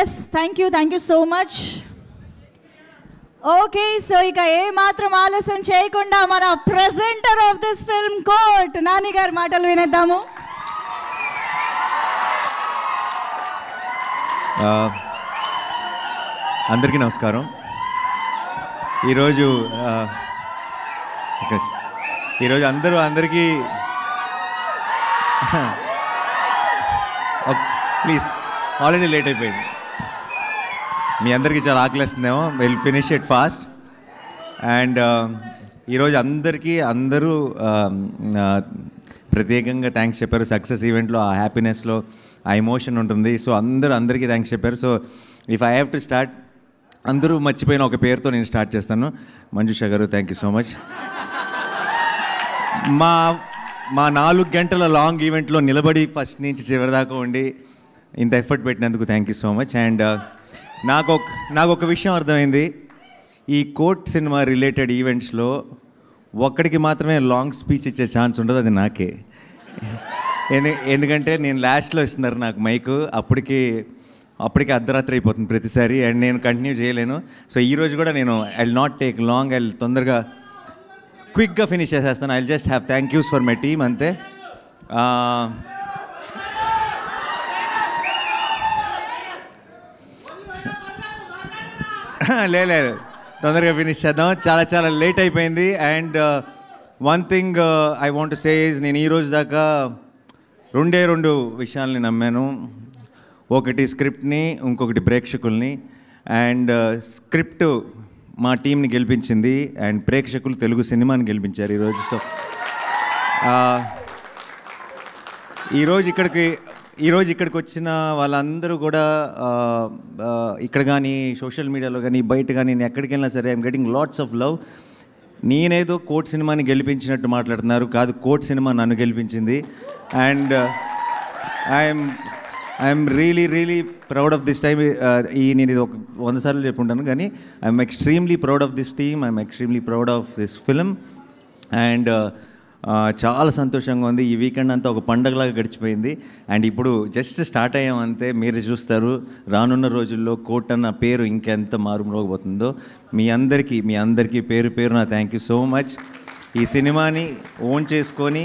Yes thank you so much. Okay, so ఇక ఏ మాత్రం ఆలస్యం చేయకుండా మన presenter of this film Court Nani గారి మాటలు వినేద్దాము. అందరికీ నమస్కారం. ఈరోజు అందరికీ ప్లీజ్, ఆల్రెడీ లేట్ అయిపోయింది. మీ అందరికీ చాలా ఆకలిస్తుందేమో, will finish it fast. And ఈరోజు అందరూ ప్రత్యేకంగా థ్యాంక్స్ చెప్పారు. సక్సెస్ ఈవెంట్లో ఆ హ్యాపీనెస్లో ఆ ఎమోషన్ ఉంటుంది. సో అందరికీ థ్యాంక్స్ చెప్పారు. So if I have to start, అందరూ మర్చిపోయిన ఒక పేరుతో నేను స్టార్ట్ చేస్తాను. మంజుష గారు, థ్యాంక్ యూ సో మచ్. మా 4 గంటల లాంగ్ ఈవెంట్లో నిలబడి ఫస్ట్ నుంచి చివరి దాకా ఉండి ఇంత ఎఫర్ట్ పెట్టినందుకు thank you so much. And నాకు ఒక విషయం అర్థమైంది. ఈ కోర్ట్ సినిమా రిలేటెడ్ ఈవెంట్స్లో ఒక్కడికి మాత్రమే లాంగ్ స్పీచ్ ఇచ్చే ఛాన్స్ ఉండదు, అది నాకే. ఎందుకంటే నేను లాస్ట్లో ఇస్తున్నారు నాకు మైకు, అప్పటికి అర్ధరాత్రి అయిపోతుంది ప్రతిసారి, అండ్ నేను కంటిన్యూ చేయలేను. సో ఈరోజు కూడా నేను I will not take long, I will తొందరగా క్విక్గా ఫినిష్ చేసేస్తాను. I will just have thank use for my team, అంతే. లేదు, తొందరగా ఫినిష్ చేద్దాం, చాలా లేట్ అయిపోయింది. And one thing I want to say is, నేను ఈరోజు దాకా రెండు విషయాల్ని నమ్మాను. ఒకటి స్క్రిప్ట్ని, ఇంకొకటి ప్రేక్షకుల్ని. అండ్ స్క్రిప్ట్ మా టీంని గెలిపించింది, అండ్ ప్రేక్షకులు తెలుగు సినిమాని గెలిపించారు ఈరోజు. సో ఈరోజు ఇక్కడికి వచ్చిన వాళ్ళందరూ కూడా ఇక్కడ కానీ సోషల్ మీడియాలో కానీ బయట కానీ నేను ఎక్కడికి వెళ్ళినా సరే I'm getting lots of love. నేనేదో కోర్ట్ సినిమాని గెలిపించినట్టు మాట్లాడుతున్నారు, కాదు, కోర్ట్ సినిమా నన్ను గెలిపించింది. And I'm really proud of this time. నేను ఇది ఒక 100 సార్లు చెప్పుంటాను, కానీ I'm extremely proud of this team, I'm extremely proud of this film. And చాలా సంతోషంగా ఉంది. ఈ వీకెండ్ అంతా ఒక పండగలాగా గడిచిపోయింది. అండ్ ఇప్పుడు జస్ట్ స్టార్ట్ అయ్యామంతే. మీరు చూస్తారు రానున్న రోజుల్లో కోర్ట్ అన్న పేరు ఇంకెంత మారుమోగబోతుందో. మీ అందరికీ పేరు నా థ్యాంక్ యూ సో మచ్. ఈ సినిమాని ఓన్ చేసుకొని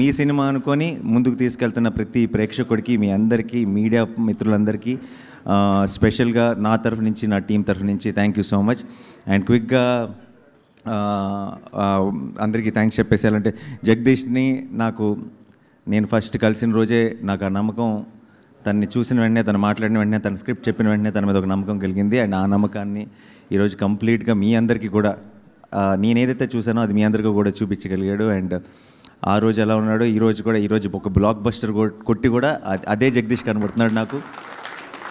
మీ సినిమా అనుకొని ముందుకు తీసుకెళ్తున్న ప్రతి ప్రేక్షకుడికి, మీ అందరికీ, మీడియా మిత్రులందరికీ స్పెషల్గా నా తరఫు నుంచి, నా టీం తరఫు నుంచి thank you so much. And క్విక్గా అందరికీ థ్యాంక్స్ చెప్పేసేయాలంటే, జగదీష్ని నేను ఫస్ట్ కలిసిన రోజే నాకు ఆ నమ్మకం, తనని చూసిన వెంటనే, తను మాట్లాడిన వెంటనే, తన స్క్రిప్ట్ చెప్పిన వెంటనే తన మీద ఒక నమ్మకం కలిగింది. అండ్ ఆ నమ్మకాన్ని ఈరోజు కంప్లీట్గా మీ అందరికీ కూడా, నేనేదైతే చూసానో అది మీ అందరికీ కూడా చూపించగలిగాడు. అండ్ ఆ రోజు ఎలా ఉన్నాడో ఈరోజు ఒక బ్లాక్ బస్టర్ కొట్టి కూడా అదే జగదీష్ కనబడుతున్నాడు నాకు.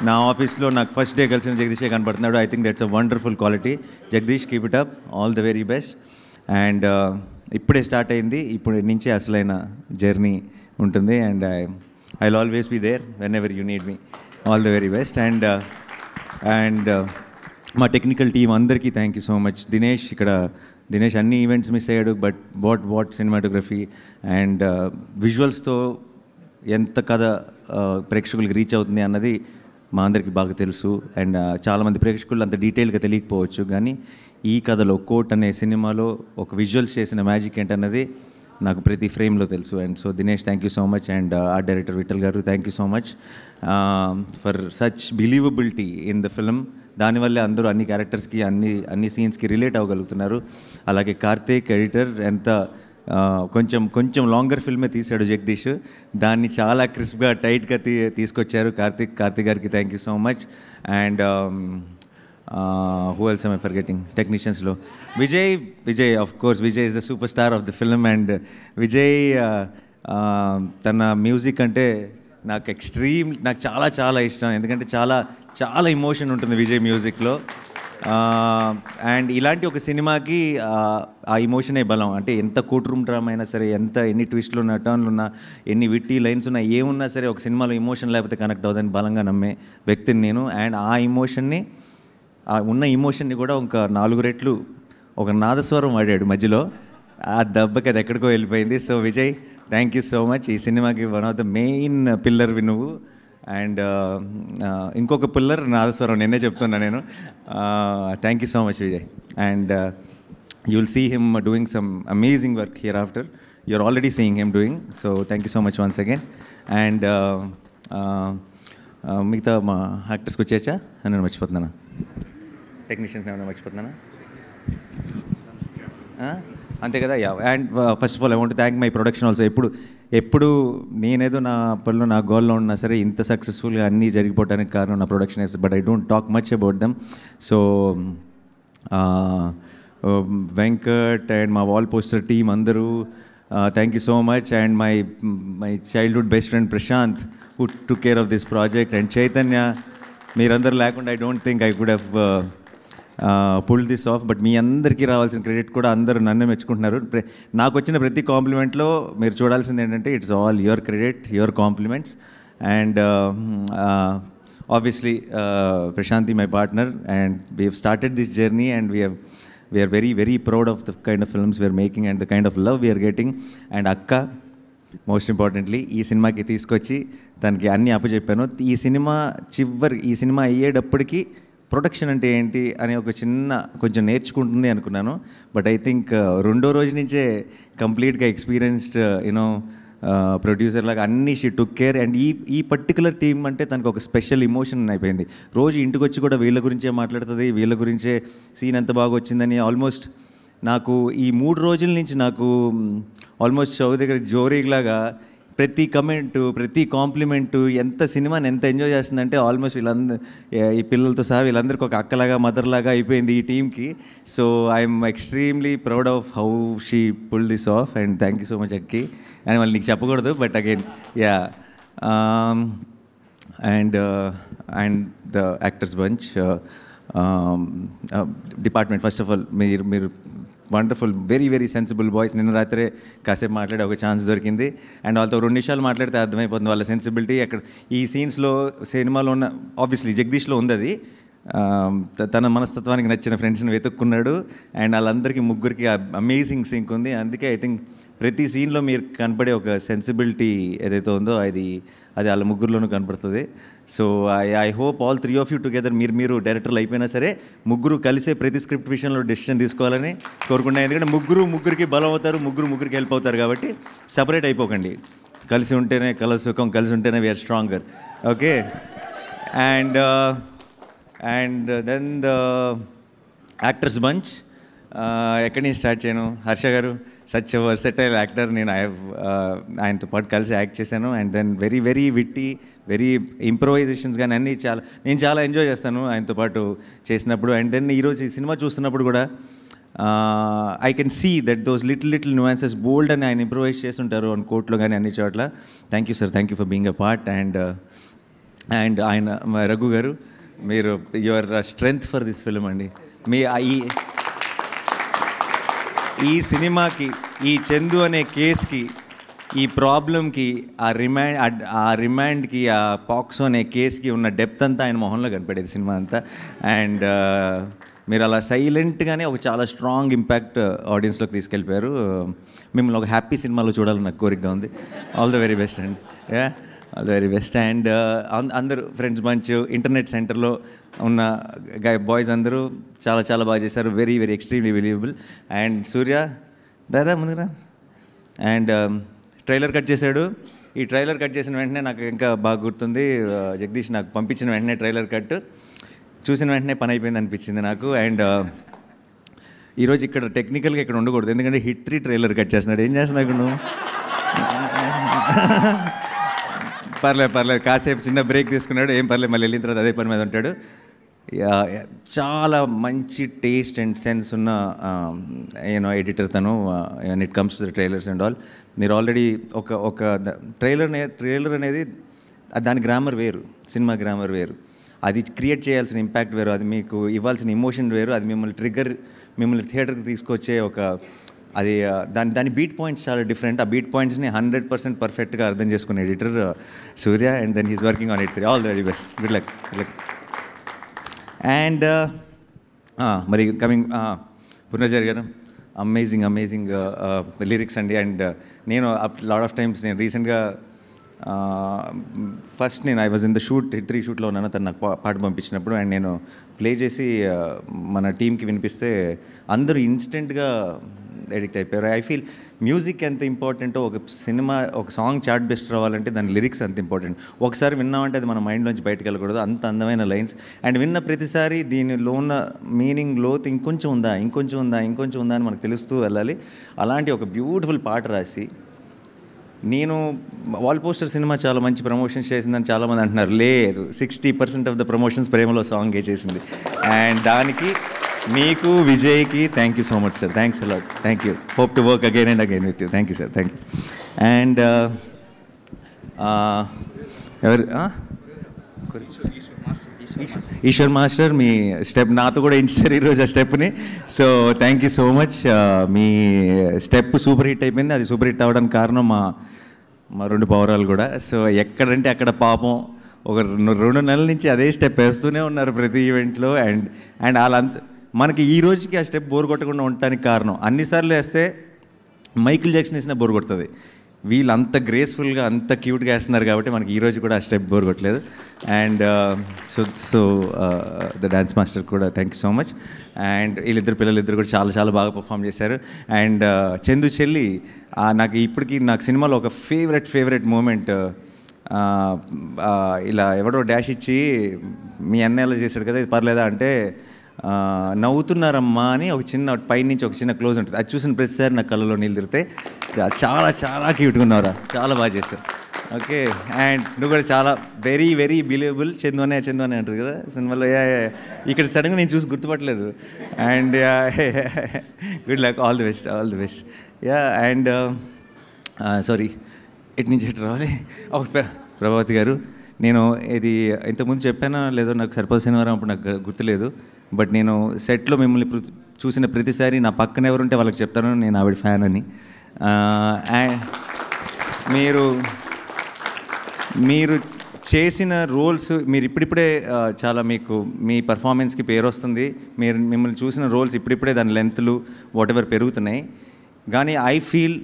నా ఆఫీస్లో నాకు ఫస్ట్ డే కలిసిన జగదీషే కనబడుతున్నాడు. I think that's a wonderful quality. Jagadish, keep it up, all the very best. And ఇప్పుడే స్టార్ట్ అయింది, ఇప్పుడు నుంచే అసలైన జర్నీ ఉంటుంది. And I will always be there whenever you need me. All the very best. And మా technical team అందరికీ thank you so much. Dinesh అన్ని events miss అయ్యాడు, బట్ వాట్ సినిమాటోగ్రఫీ అండ్ విజువల్స్తో ఎంత కథ ప్రేక్షకులకి రీచ్ అవుతుంది అన్నది మా అందరికీ బాగా తెలుసు. అండ్ చాలామంది ప్రేక్షకులు అంత డీటెయిల్గా తెలియకపోవచ్చు, కానీ ఈ కథలో కోర్ట్ అనే సినిమాలో ఒక విజువల్స్ చేసిన మ్యాజిక్ ఏంటన్నది నాకు ప్రతి ఫ్రేమ్లో తెలుసు. And so Dinesh, thank you so much. And art director Vithal garu, thank you so much for such believability in the film. దానివల్లే అందరూ అన్ని క్యారెక్టర్స్కి, అన్ని సీన్స్కి రిలేట్ అవ్వగలుగుతున్నారు. అలాగే కార్తీక్ ఎడిటర్, ఎంత కొంచెం లాంగర్ ఫిల్మే తీశాడు జగదీష్, దాన్ని చాలా క్రిస్ప్గా టైట్గా తీసుకొచ్చారు కార్తీక్ గారికి thank you so much. And who else I forgetting టెక్నీషియన్స్లో Vijay of course, Vijay is the super star of the film. And Vijay తన మ్యూజిక్ అంటే నాకు చాలా ఇష్టం, ఎందుకంటే చాలా ఎమోషన్ ఉంటుంది విజయ్ మ్యూజిక్లో. అండ్ ఇలాంటి ఒక సినిమాకి ఆ ఎమోషనే బలం. అంటే ఎంత కోర్ట్ రూమ్ డ్రామా అయినా సరే, ఎన్ని ట్విస్ట్లు ఉన్నా, టర్న్లు ఉన్నా, ఎన్ని విట్టి లైన్స్ ఉన్నా, ఏమున్నా సరే, ఒక సినిమాలో ఎమోషన్ లేకపోతే కనెక్ట్ అవుతుందని బలంగా నమ్మే వ్యక్తిని నేను. అండ్ ఉన్న ఎమోషన్ని కూడా ఒక 4 రెట్లు ఒక నాదస్వరం వాడాడు మధ్యలో, ఆ దెబ్బకి అది ఎక్కడికో వెళ్ళిపోయింది. So Vijay, thank you so much. ఈ సినిమాకి వన్ ఆఫ్ ద మెయిన్ పిల్లర్వి నువ్వు. అండ్ ఇంకొక పిల్లర్ నాదస్వరం నిన్నే చెప్తున్నా నేను. Thank you so much Vijay. And you will see him doing some amazing work hereafter. You're already seeing him doing. So thank you so much once again. And మిగతా మా యాక్టర్స్కి వచ్చేచ్చా నేను మర్చిపోతున్నాను, technicians ఏమైనా మర్చిపోతున్నానా? అంతే కదా. Yeah. And first of all I want thank my production also. ఎప్పుడు నేనేదో నా పనిలో నా గోల్లో ఉన్నా సరే ఇంత సక్సెస్ఫుల్గా అన్నీ జరిగిపోవడానికి కారణం నా production is. But I don't talk much about them. So Venkat and మా వాల్ పోస్టర్ టీమ్ అందరూ thank you so much. And my childhood best friend Prashanth who took care of this project. And Chaitanya, మీరందరూ లేకుండా I don't think I could have pull this off. But మీ అందరికీ రావాల్సిన credit కూడా అందరూ నన్ను మెచ్చుకుంటున్నారు. నాకు వచ్చిన ప్రతి కాంప్లిమెంట్లో మీరు చూడాల్సింది ఏంటంటే it's all your credit, your compliments. And obviously Prashanti, my partner, and we have started this journey and we are very very proud of the kind of films we are making and the kind of love we are getting. And akka, most importantly, ఈ సినిమాకి తీసుకొచ్చి తనకి అన్నీ అప్పచెప్పాను. ఈ cinema అయ్యేటప్పటికి production అంటే ఏంటి అని ఒక కొంచెం నేర్చుకుంటుంది అనుకున్నాను. బట్ ఐ థింక్ రెండో రోజు నుంచే కంప్లీట్గా ఎక్స్పీరియన్స్డ్ యూనో ప్రొడ్యూసర్ లాగా అన్నీ షీ టుక్ కేర్. అండ్ ఈ పర్టికులర్ టీమ్ అంటే తనకు ఒక స్పెషల్ ఇమోషన్ అయిపోయింది. రోజు ఇంటికి వచ్చి కూడా వీళ్ళ గురించే మాట్లాడుతుంది, వీళ్ళ గురించే సీన్ ఎంత బాగా వచ్చిందని. ఆల్మోస్ట్ నాకు ఈ 3 రోజుల నుంచి నాకు ఆల్మోస్ట్ షో దగ్గర జోరీలాగా ప్రతి కమెంటు, ప్రతి కాంప్లిమెంటు, సినిమాని ఎంత ఎంజాయ్ చేస్తుందంటే ఆల్మోస్ట్ ఈ పిల్లలతో సహా వీళ్ళందరికీ ఒక అక్కలాగా మదర్లాగా అయిపోయింది ఈ టీమ్కి. So I'm extremely proud of how she pull this off. And thank you so much Akki. అని మళ్ళీ నీకు చెప్పకూడదు, but again yeah. And the actors bunch department, first of all మీరు wonderful, very very sensible boys. నిన్న రాత్రే కాసేపు మాట్లాడే ఒక ఛాన్స్ దొరికింది. అండ్ వాళ్ళతో 2 నిమిషాలు మాట్లాడితే అర్థమైపోతుంది వాళ్ళ సెన్సిబిలిటీ. అక్కడ ఈ సీన్స్లో సినిమాలో ఉన్న ఆబ్వియస్లీ జగదీష్లో ఉంది అది. తన మనస్తత్వానికి నచ్చిన ఫ్రెండ్స్ని వెతుక్కున్నాడు. అండ్ వాళ్ళందరికీ ముగ్గురికి అమేజింగ్ సింక్ ఉంది. అందుకే ఐ థింక్ ప్రతి సీన్లో మీరు కనపడే ఒక సెన్సిబిలిటీ ఏదైతే ఉందో అది వాళ్ళ ముగ్గురులోనూ కనపడుతుంది. So I hope all 3 of you together, మీరు డైరెక్టర్లు అయిపోయినా సరే ముగ్గురు కలిసే ప్రతి స్క్రిప్ట్ విషయంలో డెసిషన్ తీసుకోవాలని కోరుకున్నాను. ఎందుకంటే ముగ్గురికి బలం అవుతారు, ముగ్గురికి హెల్ప్ అవుతారు. కాబట్టి సపరేట్ అయిపోకండి. కలిసి ఉంటేనే సుఖం, కలిసి ఉంటేనే we're stronger. Okay. And then the actors bunch. ఎక్కడి నుంచి స్టార్ట్ చేయను? హర్ష గారు సచ్ వర్సటైల్ యాక్టర్. నేను ఆయనతో పాటు కలిసి యాక్ట్ చేశాను. And then very very witty, very improvisations కానీ అన్నీ నేను చాలా ఎంజాయ్ చేస్తాను ఆయనతో పాటు చేసినప్పుడు. అండ్ దెన్ ఈరోజు ఈ సినిమా చూస్తున్నప్పుడు కూడా I can see that those little nuances బోల్డ్ అని ఆయన ఇంప్రొవైజ్ చేస్తుంటారు అని కోర్టులో కానీ అన్ని చోట్ల. Thank you sir, thank you for being a part. And ఆయన రఘు గారు, మీరు your strength for this film అండి. ఈ సినిమాకి, ఈ చందు అనే కేసుకి, ఈ ప్రాబ్లంకి, ఆ రిమాండ్కి, ఆ పాక్సో అనే కేసుకి ఉన్న డెప్త్ అంతా ఆయన మొహంలో కనపడేది సినిమా అంతా. అండ్ మీరు అలా సైలెంట్గానే ఒక చాలా స్ట్రాంగ్ ఇంపాక్ట్ ఆడియన్స్లోకి తీసుకెళ్ళిపోయారు. మిమ్మల్ని ఒక హ్యాపీ సినిమాలో చూడాలని నాకు కోరికగా ఉంది. All the very best and yeah, all the very best. And అందరూ ఫ్రెండ్స్ బంచ్, ఇంటర్నెట్ సెంటర్లో ఉన్న బాయ్స్ అందరూ చాలా చాలా బాగా చేశారు. Very very extremely believable. And Surya Dada ముందుగా. అండ్ ట్రైలర్ కట్ చేశాడు. ఈ ట్రైలర్ కట్ చేసిన వెంటనే నాకు ఇంకా బాగా గుర్తుంది, జగదీష్ నాకు పంపించిన వెంటనే ట్రైలర్ కట్ చూసిన వెంటనే పని అయిపోయింది అనిపించింది నాకు. అండ్ ఈరోజు ఇక్కడ టెక్నికల్గా ఇక్కడ ఉండకూడదు, ఎందుకంటే హిట్ 3 ట్రైలర్ కట్ చేస్తున్నాడు. ఏం చేస్తున్నావు ఇక్కడ నువ్వు? పర్లేదు, కాసేపు చిన్న బ్రేక్ తీసుకున్నాడు, ఏం పర్లేదు, మళ్ళీ వెళ్ళిన తర్వాత అదే పని మీద ఉంటాడు. చాలా మంచి టేస్ట్ అండ్ సెన్స్ ఉన్న ఎడిటర్ తను. And it comes to the trailers and all. మీరు ఆల్రెడీ ఒక ట్రైలర్ అనేది దాని గ్రామర్ వేరు, సినిమా గ్రామర్ వేరు. అది క్రియేట్ చేయాల్సిన ఇంపాక్ట్ వేరు, అది మీకు ఇవ్వాల్సిన ఎమోషన్ వేరు. అది మిమ్మల్ని థియేటర్కి తీసుకొచ్చే అది దాని బీట్ పాయింట్స్ చాలా డిఫరెంట్. ఆ బీట్ పాయింట్స్ని 100% పర్ఫెక్ట్గా అర్థం చేసుకునే editor Surya. And then he's working on it. All the very best, good luck. And మరి కమింగ్ పునర్జరి గారు, అమేజింగ్ లిరిక్స్ అండి. అండ్ నేను లాట్ ఆఫ్ టైమ్స్ నేను రీసెంట్గా ఫస్ట్ నేను I was in the shoot 3 షూట్లో ఉన్నాను. తను నాకు పాట పంపించినప్పుడు అండ్ నేను ప్లే చేసి మన టీంకి వినిపిస్తే అందరూ ఇన్స్టెంట్గా ఎడిక్ట్ అయిపోయారు. ఐ ఫీల్ మ్యూజిక్ ఎంత ఇంపార్టెంటో ఒక సాంగ్ చార్ట్ బెస్ట్ రావాలంటే దాని లిరిక్స్ అంత ఇంపార్టెంట్. ఒకసారి విన్నామంటే అది మన మైండ్లోంచి బయటకు వెళ్ళకూడదు. అంత అందమైన లైన్స్ అండ్ విన్న ప్రతిసారి దీనిలో ఉన్న మీనింగ్ లోతు ఇంకొంచెం ఉందా అని మనకు తెలుస్తూ వెళ్ళాలి. అలాంటి ఒక బ్యూటిఫుల్ పాట రాసి నేను వాల్ పోస్టర్ సినిమా చాలా మంచి ప్రమోషన్స్ చేసిందని చాలామంది అంటున్నారు. లేదు, 60% ఆఫ్ ద ప్రమోషన్స్ ప్రేమలో సాంగే చేసింది. అండ్ దానికి మీకు విజయ్కి thank you so much sir. Thanks a lot. Thank you. Hope to work again and again with you. Thank you sir. Thank you. And Eshwar master మీ స్టెప్ నాతో కూడా ఇచ్చారు ఈరోజు ఆ స్టెప్ని. So thank you so much. మీ స్టెప్ సూపర్ హిట్ అయిపోయింది. అది సూపర్ హిట్ అవ్వడానికి కారణం మా 2 పౌరాలు కూడా. సో ఎక్కడంటే అక్కడ పాపం ఒక 2 నెలల నుంచి అదే స్టెప్ వేస్తూనే ఉన్నారు ప్రతి ఈవెంట్లో. అండ్ వాళ్ళంతా మనకి ఈ రోజుకి ఆ స్టెప్ బోర్ కొట్టకుండా ఉండటానికి కారణం అన్నిసార్లు వేస్తే మైకిల్ జాక్సన్ వేసినా బోర్ కొడుతుంది. వీళ్ళు అంత గ్రేస్ఫుల్గా అంత క్యూట్గా వేస్తున్నారు కాబట్టి మనకి ఈరోజు కూడా ఆ స్టెప్ బోర్ కొట్టలేదు. And so the dance master కూడా thank you so much. And పిల్లలిద్దరు కూడా చాలా చాలా బాగా పర్ఫామ్ చేశారు. అండ్ చందు చెల్లి నాకు ఇప్పటికీ నాకు సినిమాలో ఒక ఫేవరెట్ మూమెంట్, ఇలా ఎవడో డాష్ ఇచ్చి మీ అన్న ఎలా చేశాడు కదా ఇది పర్లేదా అంటే నవ్వుతున్నారమ్మా అని ఒక చిన్న పైనుంచి ఒక చిన్న క్లోజ్ ఉంటుంది. అది చూసిన ప్రతిసారి నా కళ్ళలో నీళ్ళు తిరిగితే చాలా చాలా క్యూట్గా ఉన్నారా, చాలా బాగా చేశారు. ఓకే. అండ్ నువ్వు కూడా చాలా వెరీ బిలీవబుల్. చందు అనే అంటారు కదా సినిమాలో. ఇక్కడ సడన్గా నేను చూసి గుర్తుపట్టలేదు. And good luck. All the best. Yeah. And sorry ఎటు నుంచి ఎటు రావాలి. ప్రభావతి గారు, నేను ఇది ఇంతకుముందు చెప్పానా లేదో నాకు సరిపోదు శనివారం అప్పుడు నాకు గుర్తులేదు. బట్ నేను సెట్లో మిమ్మల్ని చూసిన ప్రతిసారి నా పక్కన ఎవరుంటే వాళ్ళకి చెప్తాను నేను ఆవిడ ఫ్యాన్ అని. మీరు చేసిన రోల్స్ మీరు ఇప్పుడిప్పుడే చాలా మీకు మీ పర్ఫార్మెన్స్కి పేరు వస్తుంది. మిమ్మల్ని చూసిన రోల్స్ ఇప్పుడిప్పుడే దాని లెంత్లు వాట్ ఎవర్ పెరుగుతున్నాయి. కానీ I feel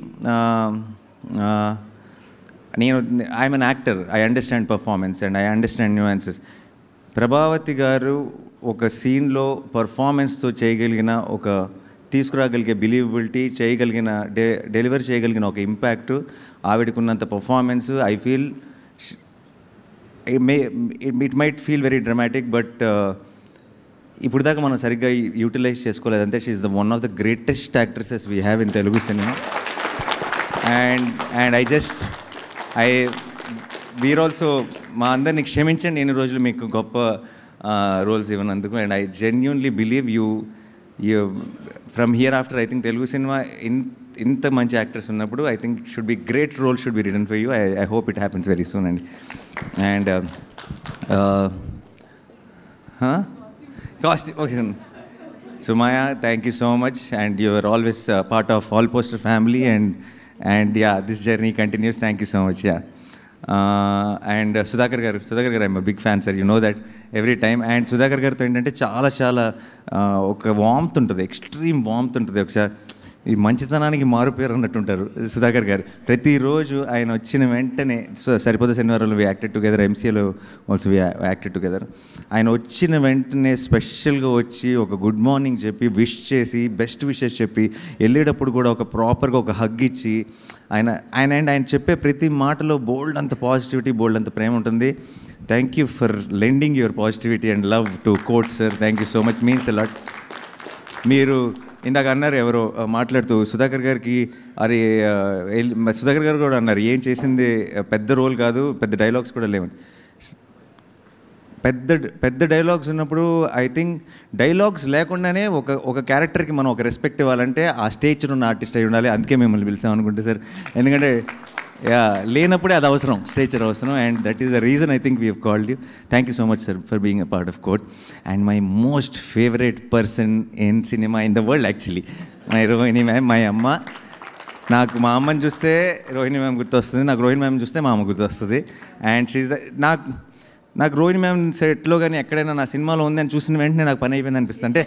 I'm an actor. I understand performance and I understand nuances. Prabhavati garu ఒక సీన్లో పర్ఫార్మెన్స్తో చేయగలిగిన తీసుకురాగలిగే బిలీవబిలిటీ చేయగలిగిన డెలివరీ చేయగలిగిన ఒక ఇంపాక్ట్ ఆవిడకున్నంత performance I feel it might feel very dramatic. But ఇప్పుడు దాకా మనం సరిగ్గా యూటిలైజ్ చేసుకోలేదంటే she is the one of the greatest actresses we have in Telugu cinema. And we're also మా అందరినీ క్షమించండి ఎన్ని రోజులు మీకు గొప్ప రోల్స్ ఇవ్వనందుకు. And I genuinely believe you from here after I think Telugu cinema ఇంత మంచి యాక్టర్స్ ఉన్నప్పుడు I think should be great role should be written for you. I hope it happens very soon అండి. And costume okay. Sumaya, thank you so much, and you are always part of All Poster family, and yeah, this journey continues. Thank you so much. Yeah. And Sudhakar garu, I'm a big fan, sir. You know that every time. And Sudhakar garu to entante చాలా ఒక warmth ఉంటుంది, extreme warmth ఉంటుంది. ఒకసారి ఈ మంచితనానికి మారుపేరు అన్నట్టుంటారు సుధాకర్ గారు. ప్రతిరోజు ఆయన వచ్చిన వెంటనే సరిపోతే శనివారంలో వి యాక్టెడ్ టుగెదర్, ఎంసీఏలో ఆల్సో వి యాక్టెడ్ టుగెదర్. ఆయన వచ్చిన వెంటనే స్పెషల్గా వచ్చి ఒక గుడ్ మార్నింగ్ చెప్పి విష్ చేసి బెస్ట్ విషెస్ చెప్పి వెళ్ళేటప్పుడు కూడా ఒక ప్రాపర్గా ఒక హగ్ ఇచ్చి ఆయన చెప్పే ప్రతి మాటలో బోల్డ్ అంత పాజిటివిటీ, బోల్డ్ అంత ప్రేమ ఉంటుంది. Thank you for lending your positivity and love to Court sir. Thank you so much, means a lot. మీరు ఇందాక అన్నారు ఎవరో మాట్లాడుతూ సుధాకర్ గారికి, అరే సుధాకర్ గారు కూడా అన్నారు ఏం చేసింది పెద్ద రోల్ కాదు, పెద్ద డైలాగ్స్ కూడా లేవని. పెద్ద డైలాగ్స్ ఉన్నప్పుడు ఐ థింక్ డైలాగ్స్ లేకుండానే ఒక క్యారెక్టర్కి మనం ఒక రెస్పెక్ట్ ఇవ్వాలంటే ఆ స్టేజ్లో ఉన్న ఆర్టిస్ట్ అయి ఉండాలి. అందుకే మిమ్మల్ని పిలిచాం అనుకుంటే సార్, ఎందుకంటే లేనప్పుడే అది అవసరం, స్టేచర్ అవసరం. And that is the reason I think we have called you. Thank you so much sir for being a part of Court. And my most favourite person in cinema in the world actually my Rohini ma'am. My అమ్మ, నాకు మా అమ్మని చూస్తే Rohini ma'am గుర్తొస్తుంది, నాకు Rohini ma'am చూస్తే మా అమ్మ గుర్తొస్తుంది. అండ్ షీఈ్ ద నాకు రోహిణి మ్యామ్ సెట్లో కానీ ఎక్కడైనా నా సినిమాలో ఉంది అని చూసిన వెంటనే నాకు పని అయిపోయింది అనిపిస్తుంది, అంటే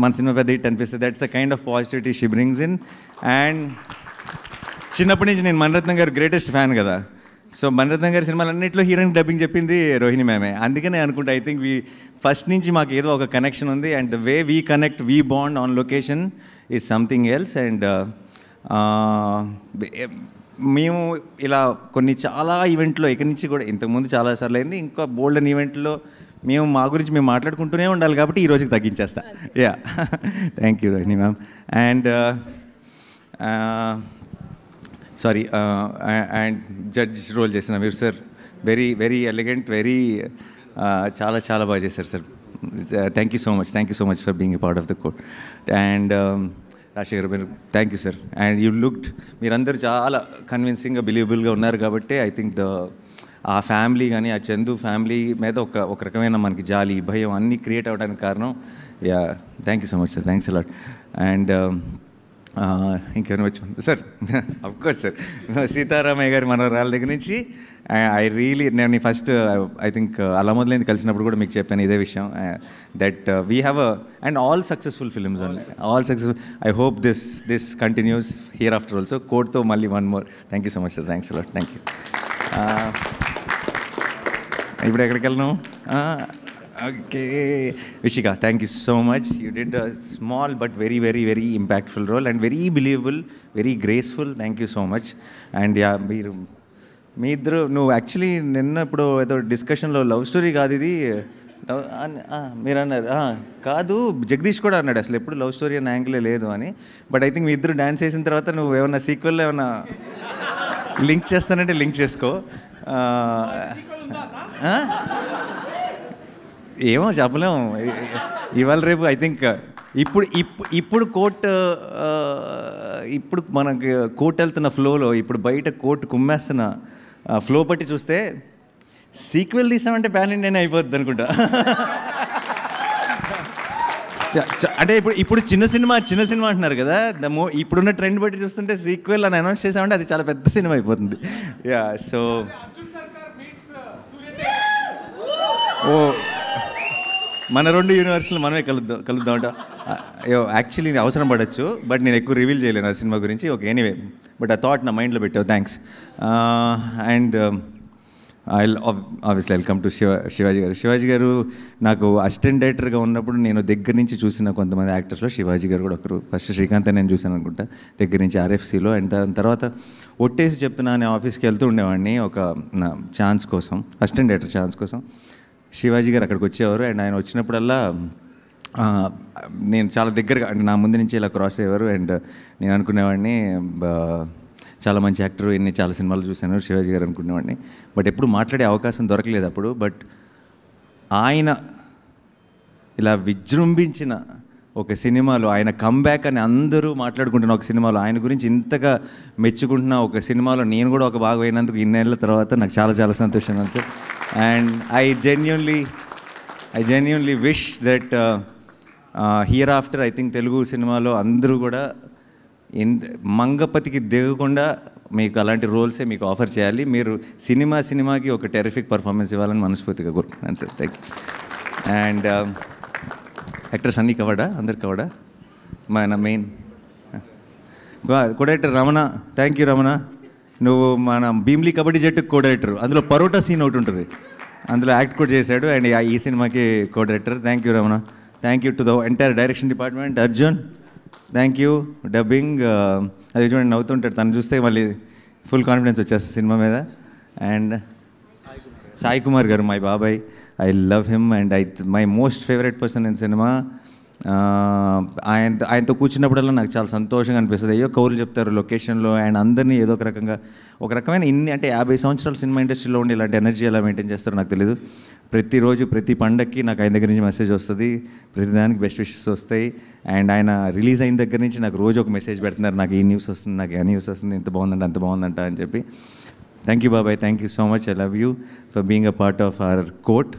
మన సినిమా పెద్ద హిట్ అనిపిస్తుంది. That's the kind of positivity she brings in. And చిన్నప్పటి నుంచి నేను మణిరత్నం గారు గ్రేటెస్ట్ ఫ్యాన్ కదా, సో మణిరత్నం గారి సినిమాలన్నింటిలో హీరోయిన్ డబ్బింగ్ చెప్పింది రోహిణి మ్యామే. అందుకనే అనుకుంటా ఐ థింక్ ఫస్ట్ నుంచి మాకు ఏదో ఒక కనెక్షన్ ఉంది. And the way we connect, we bond on location is something else. And మేము ఇలా కొన్ని చాలా ఈవెంట్లో ఇక్కడి నుంచి కూడా ఇంతకుముందు చాలాసార్లు అయింది, ఇంకా బోల్డెన్ ఈవెంట్లో మేము మా గురించి మేము మాట్లాడుకుంటూనే ఉండాలి కాబట్టి ఈ రోజుకి తగ్గించేస్తా. Yeah, thank you Rohini ma'am. And sorry, and judge role చేసిన మీరు sir, very very elegant, very చాలా చాలా బాగా చేశారు sir. Thank you so much for being a part of the Court. And Rajasekhar మీరు thank you sir. And you looked, మీరందరూ చాలా కన్విన్సింగ్గా బిలీవబుల్గా ఉన్నారు కాబట్టి ఐ థింక్ ఆ ఫ్యామిలీ కానీ ఆ చందు ఫ్యామిలీ మీద ఒక రకమైన మనకి జాలి, భయం అన్నీ క్రియేట్ అవ్వడానికి కారణం. Yeah, thank you so much sir, thanks allot. And ఇంకేమైనా వచ్చి సార్, అఫ్కోర్స్ సార్, సీతారామయ్య గారి మనవరాళ్ళ దగ్గర నుంచి నేను ఫస్ట్ ఐ థింక్ అలా మొదలైంది కలిసినప్పుడు కూడా మీకు చెప్పాను ఇదే విషయం, that we have and all successful films only, all successful. I hope this continues here after also. కోర్ట్తో మళ్ళీ one more. Thank you so much sir, thanks a lot, thank you. ఇప్పుడు ఎక్కడికి వెళ్ళను? Okay, Vishika, thank you so much. You did a small but very very very impactful role and very believable, very graceful. Thank you so much. And yeah, మీ ఇద్దరు, నువ్వు actually నిన్న ఇప్పుడు ఏదో డిస్కషన్లో లవ్ స్టోరీ కాదు ఇది మీరు అన్నారు, కాదు జగదీష్ కూడా అన్నాడు అసలు ఎప్పుడు లవ్ స్టోరీ అనే యాంగిలే లేదు అని. బట్ ఐ థింక్ మీ ఇద్దరు డ్యాన్స్ చేసిన తర్వాత నువ్వు ఏమన్నా సీక్వెల్లో ఏమన్నా లింక్ చేస్తానంటే లింక్ చేసుకో. ఏమో చెప్పలేము, ఇవాళ రేపు ఐ థింక్ ఇప్పుడు మనకి కోర్ట్ వెళ్తున్న ఫ్లోలో ఇప్పుడు బయట కోర్టు కుమ్మేస్తున్న ఫ్లో బట్టి చూస్తే సీక్వెల్ తీసామంటే ప్యాన్ ఇండియన్ అయిపోద్ది అనుకుంటా. అంటే ఇప్పుడు చిన్న సినిమా అంటున్నారు కదా, ఇప్పుడున్న ట్రెండ్ బట్టి చూస్తుంటే సీక్వెల్ అని అనౌన్స్ చేసామంటే అది చాలా పెద్ద సినిమా అయిపోతుంది. యా, సో ఓ మన రెండు యూనివర్స్లు మనమే కలుద్దామంట. యాక్చువల్లీ అవసరం పడవచ్చు, బట్ నేను ఎక్కువ రివీల్ చేయలేను ఆ సినిమా గురించి. ఓకే, ఎనీవే, బట్ ఆ థాట్ నా మైండ్లో పెట్టావు, thanks. And obviously welcome to Shivaji గారు నాకు అసిస్టెంట్ డైరెక్టర్గా ఉన్నప్పుడు నేను దగ్గర నుంచి చూసిన కొంతమంది యాక్టర్స్లో శివాజీ గారు కూడా ఒకరు. ఫస్ట్ శ్రీకాంత్ నేను చూశాను అనుకుంటా దగ్గర నుంచి RFCలో. అండ్ దాని తర్వాత ఒట్టేసి చెప్తున్నా నేను ఆఫీస్కి వెళ్తూ ఉండేవాడిని ఒక ఛాన్స్ కోసం, అసిస్టెంట్ డైరెక్టర్ ఛాన్స్ కోసం. శివాజీ గారు అక్కడికి వచ్చేవారు. అండ్ ఆయన వచ్చినప్పుడల్లా నేను చాలా దగ్గరగా, అంటే నా ముందు నుంచి ఇలా క్రాస్ అయ్యేవారు. అండ్ నేను అనుకునేవాడిని చాలా మంచి యాక్టర్, చాలా సినిమాలు చూశాను శివాజీ గారు అనుకునేవాడిని. బట్ ఎప్పుడు మాట్లాడే అవకాశం దొరకలేదు అప్పుడు. బట్ ఆయన ఇలా విజృంభించిన ఒక సినిమాలో, ఆయన కమ్బ్యాక్ అని అందరూ మాట్లాడుకుంటున్న ఒక సినిమాలో, ఆయన గురించి ఇంతగా మెచ్చుకుంటున్న ఒక సినిమాలో నేను కూడా ఒక భాగం అయినందుకు ఇన్నేళ్ల తర్వాత నాకు చాలా చాలా సంతోషంగా ఉంది sir. And I genuinely wish that here after I think Telugu సినిమాలో అందరూ కూడా మంగపతికి దిగకుండా మీకు అలాంటి రోల్సే మీకు ఆఫర్ చేయాలి. మీరు సినిమాకి ఒక టెరిఫిక్ పర్ఫార్మెన్స్ ఇవ్వాలని మనస్ఫూర్తిగా కోరుకుంటున్నాను sir. Thank you. And actors అన్నీ కవడా, అందరు కవడా. మన main co-director Ramana, thank you Ramana. నువ్వు మన భీమ్లీ కబడ్డీ జట్టుకు కో-డైరెక్టర్, అందులో పరోటా సీన్ ఒకటి ఉంటుంది, అందులో యాక్ట్ కూడా చేశాడు. అండ్ ఈ సినిమాకి co-director. Thank you Ramana. Thank you to the entire direction department. Arjun, thank you. Dubbing అది చూడండి నవ్వుతుంటాడు, తను చూస్తే మళ్ళీ ఫుల్ కాన్ఫిడెన్స్ వచ్చేస్తుంది సినిమా మీద. అండ్ సాయి కుమార్ గారు, మై బాబాయ్, I love him and my most favourite person in cinema. ఆయనతో కూర్చున్నప్పుడల్లా నాకు చాలా సంతోషంగా అనిపిస్తుంది. అయ్యో కౌలు చెప్తారు లొకేషన్లో, అండ్ అందరినీ ఏదో ఒక రకమైన అంటే 50 సంవత్సరాల సినిమా ఇండస్ట్రీలో ఉండి ఇలాంటి ఎనర్జీ ఎలా మెయింటైన్ చేస్తారో నాకు తెలీదు. ప్రతిరోజు ప్రతి పండగకి నాకు ఆయన దగ్గర నుంచి మెసేజ్ వస్తుంది, ప్రతిదానికి బెస్ట్ విషెస్ వస్తాయి. అండ్ ఆయన రిలీజ్ అయిన దగ్గర నుంచి నాకు రోజు ఒక మెసేజ్ పెడుతున్నారు, నాకు ఈ న్యూస్ వస్తుంది, నాకు ఆ న్యూస్ వస్తుంది, ఇంత బాగుందంట అంత బాగుందంట అని చెప్పి. థ్యాంక్ యూ బాబాయ్, thank you so much. I love you for being a part of our Court.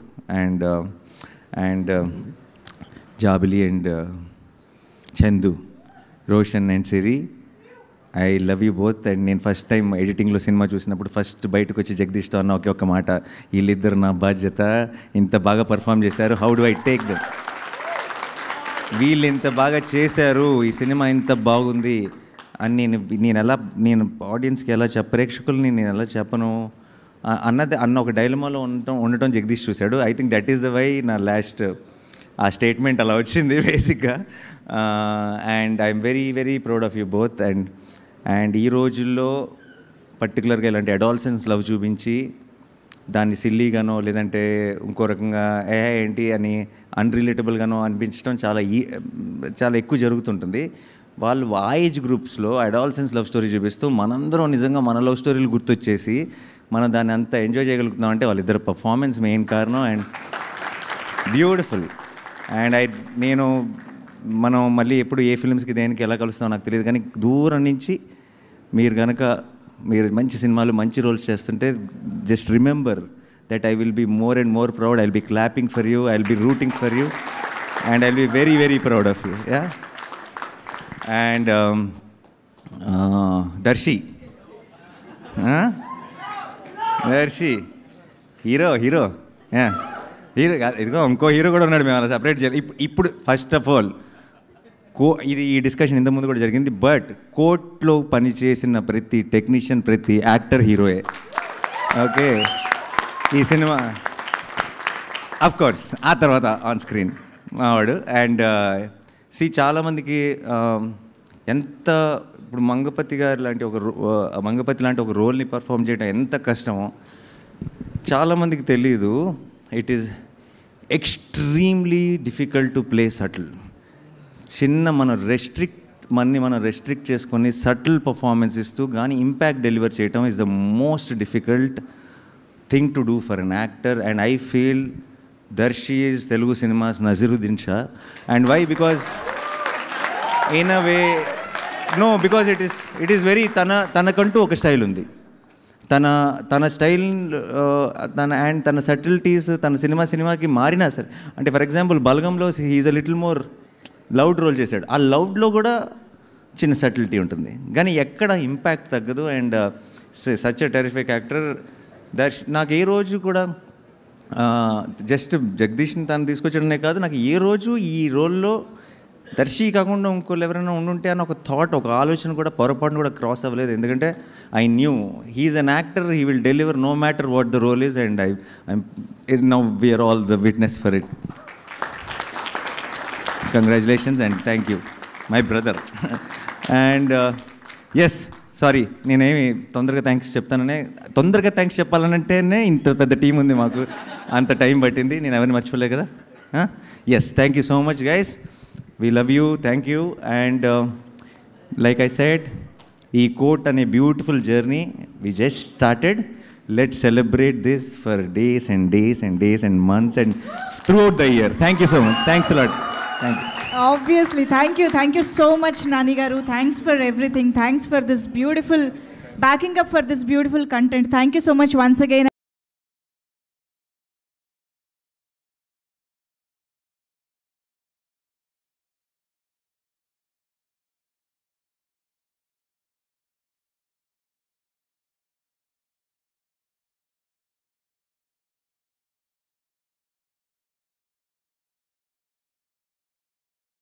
And Jabili and Chandu, Roshan and Siri, I love you both. And నేను ఫస్ట్ టైం ఎడిటింగ్లో సినిమా చూసినప్పుడు ఫస్ట్ బయటకు వచ్చి జగదీష్తో అన్న ఒక్క మాట, వీళ్ళిద్దరు నా బాధ్యత, ఇంత బాగా పర్ఫామ్ చేశారు, how do I take them, వీళ్ళు ఇంత బాగా చేశారు, ఈ సినిమా ఇంత బాగుంది అని నేను ఆడియన్స్కి ఎలా ప్రేక్షకుల్ని నేను ఎలా చెప్పను, అన్న ఒక డైలమాలో ఉండటం జగదీష్ చూశాడు. I think that is the why నా లాస్ట్ ఆ స్టేట్మెంట్ అలా వచ్చింది బేసిక్గా. And I'm very very proud of you both. And ఈ రోజుల్లో పర్టికులర్గా ఇలాంటి అడాల్సెన్స్ లవ్ చూపించి దాన్ని సిల్లీగానో లేదంటే ఇంకో రకంగా ఏంటి అని అన్రిలేటబుల్గానో అనిపించడం చాలా ఎక్కువ జరుగుతుంటుంది. వాళ్ళు ఆ ఏజ్ గ్రూప్స్లో అడాల్సెన్స్ లవ్ స్టోరీ చూపిస్తూ మనందరం నిజంగా మన లవ్ స్టోరీలు గుర్తొచ్చేసి మనం దాన్ని అంతా ఎంజాయ్ చేయగలుగుతున్నాం అంటే వాళ్ళిద్దరు పర్ఫార్మెన్స్ మెయిన్ కారణం. And beautiful. అండ్ మనం మళ్ళీ ఎప్పుడు ఏ ఫిల్మ్స్కి దేనికి ఎలా కలుస్తామో నాకు తెలియదు, కానీ దూరం నుంచి మీరు మంచి సినిమాలు మంచి రోల్స్ చేస్తుంటే just remember that I will be more and more proud. I will be clapping for you, I will be rooting for you, and I will be very very proud of you. Yeah. And Darshi hero ఇదిగో ఇంకో hero కూడా ఉన్నాడు, మేము అలా separate చేయాలి. ఇప్పుడు first of all ఈ discussion ఇంతకుముందు కూడా జరిగింది, బట్ కోర్ట్లో పనిచేసిన ప్రతి టెక్నీషియన్ ప్రతి యాక్టర్ హీరోయే. ఓకే, ఈ సినిమా అఫ్ కోర్స్ ఆ తర్వాత ఆన్ స్క్రీన్ మావాడు. అండ్ చాలామందికి ఎంత ఇప్పుడు మంగపతి లాంటి ఒక రోల్ని పర్ఫామ్ చేయడం ఎంత కష్టమో చాలామందికి తెలీదు. It is extremely difficult to play subtle. మనం రెస్ట్రిక్ట్ చేసుకొని సటిల్ పర్ఫార్మెన్స్ ఇస్తూ కానీ ఇంపాక్ట్ డెలివర్ చేయటం is the most difficult thing to do for an actor. And I feel Darshi is Telugu cinemas Naseeruddin Shah. And why? Because in a way because it is very తనకంటూ ఒక style ఉంది. తన style తన subtleties తన సినిమాకి మారినా సరే, అంటే ఫర్ ఎగ్జాంపుల్ బలగంలో he is a little more loud role చేశాడు. ఆ లౌడ్లో కూడా చిన్న సటిల్టీ ఉంటుంది, కానీ ఎక్కడ ఇంపాక్ట్ తగ్గదు. And such a terrific actor. నాకు ఏ రోజు కూడా జస్ట్ జగదీష్ని తను తీసుకొచ్చడమే కాదు, నాకు ఏ రోజు ఈ రోల్లో దర్శి కాకుండా ఇంకోళ్ళు ఎవరైనా ఉండుంటే అని ఒక ఆలోచన కూడా పొరపాటును కూడా క్రాస్ అవ్వలేదు. ఎందుకంటే I knew he's an actor, he will deliver no matter what the role is. And now we're all the witness for it. Congratulations and thank you my brother. And yes, sorry నేనేమి తొందరగా thanks చెప్పాలనంటేనే ఇంత పెద్ద team ఉంది మాకు, అంత time పట్టింది. నేను ఎవరిని మర్చిపోలే కదా. Yes, thank you so much guys. We love you, thank you. And like I said, ee court ane beautiful journey we just started. Let's celebrate this for days and days and days and months and throughout the year. Thank you so much. Thanks a lot. Thank you. Obviously, thank you so much Nani garu. Thanks for everything. Thanks for this beautiful backing up for this beautiful content. Thank you so much once again.